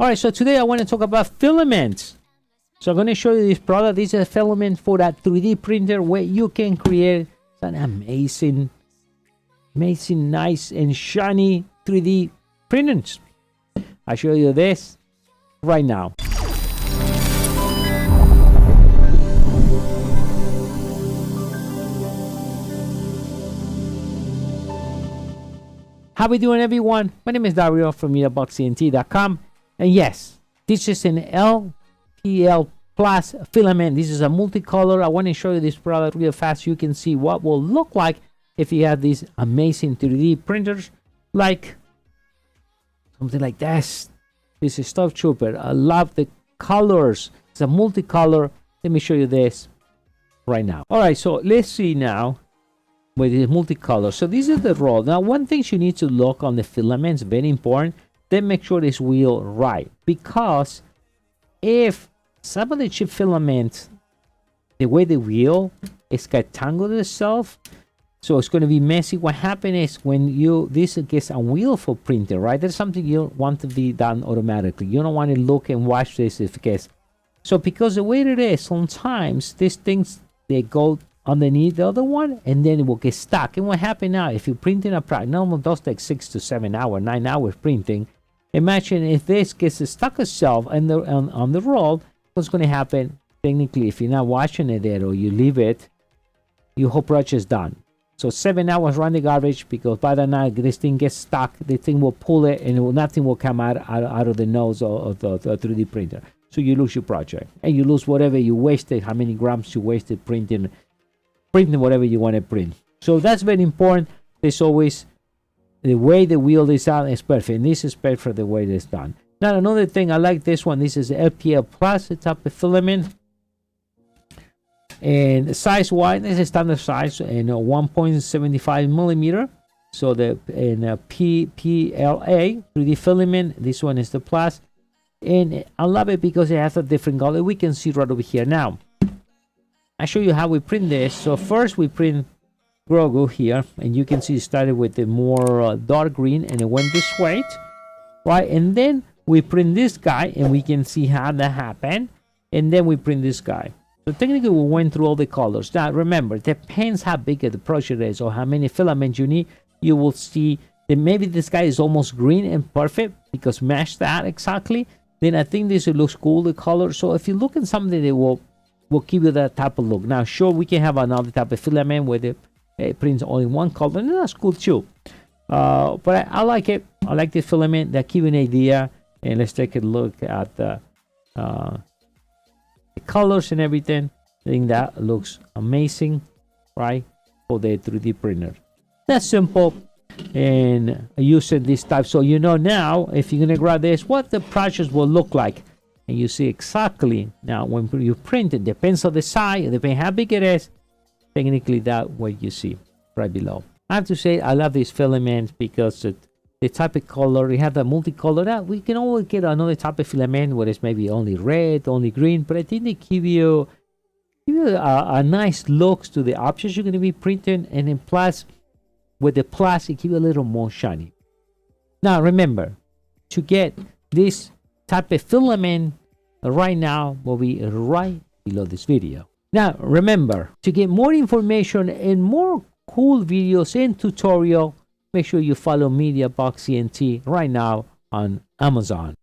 All right, so today I want to talk about filaments. So I'm going to show you this product. This is a filament for that 3D printer where you can create an amazing, nice and shiny 3D printers. I'll show you this right now. How we doing, everyone? My name is Dario from mediaboxentlab.com, and yes, this is an LPL Plus filament. This is a multicolor. I want to show you this product real fast so you can see what will look like if you have these amazing 3D printers, like something like this. This is Stuff Trooper. I love the colors. It's a multicolor. Let me show you this right now. All right, so let's see now with the multicolor. So this is the roll. Now, one thing you need to look on the filaments, very important. Then make sure this wheel right, because if some of the chip filaments, the way the wheel is got tangled itself, so it's going to be messy. What happens is when this gets a wheel for printing, right? There's something you want to be done automatically. You don't want to look and watch this if it gets. So because the way it is, sometimes these things, they go underneath the other one and then it will get stuck. And what happens now, if you're printing a product, normally those take 6 to 7 hours, 9 hours printing. Imagine if this gets stuck itself on the roll, what's going to happen? Technically, if you're not watching it there or you leave it, your whole project is done. So 7 hours run the garbage, because by the night this thing gets stuck, the thing will pull it and nothing will come out of the nose of the 3D printer. So you lose your project and you lose whatever you wasted, how many grams you wasted printing whatever you want to print. So that's very important. There's always the way the wheel is done is perfect. And this is perfect for the way it's done. Now, another thing, I like this one. This is LPL Plus, the type of filament. And size-wise, this is standard size and 1.75 millimeter. So the PLA 3D filament, this one is the Plus. And I love it because it has a different color. We can see right over here now. I show you how we print this. So first we print Grogu here, and you can see it started with the more dark green and it went this way, right? And then we print this guy and we can see how that happened, and then we print this guy. So technically we went through all the colors. Now remember, it depends how big the project is or how many filaments you need. You will see that maybe this guy is almost green and perfect because match that exactly. Then I think this looks cool, the color. So if you look at something that will give you that type of look. Now sure, we can have another type of filament where it prints only one color, and that's cool too. But I like it. I like the filament. That give you an idea. And let's take a look at the colors and everything. I think that looks amazing, right? For the 3D printer. That's simple. And using this type, so you know now if you're gonna grab this, what the project will look like. And you see exactly now when you print it, depends on the size, depends how big it is. Technically, that what you see right below. I have to say, I love these filaments because the type of color, we have the multicolor. That we can always get another type of filament where it's maybe only red, only green, but I think they give you a nice looks to the objects you're going to be printing, and then plus with the plus, it gives you a little more shiny. Now remember, to get this type of filament right now will be right below this video. Now remember, to get more information and more cool videos and tutorial, make sure you follow MediaBoxENT right now on Amazon.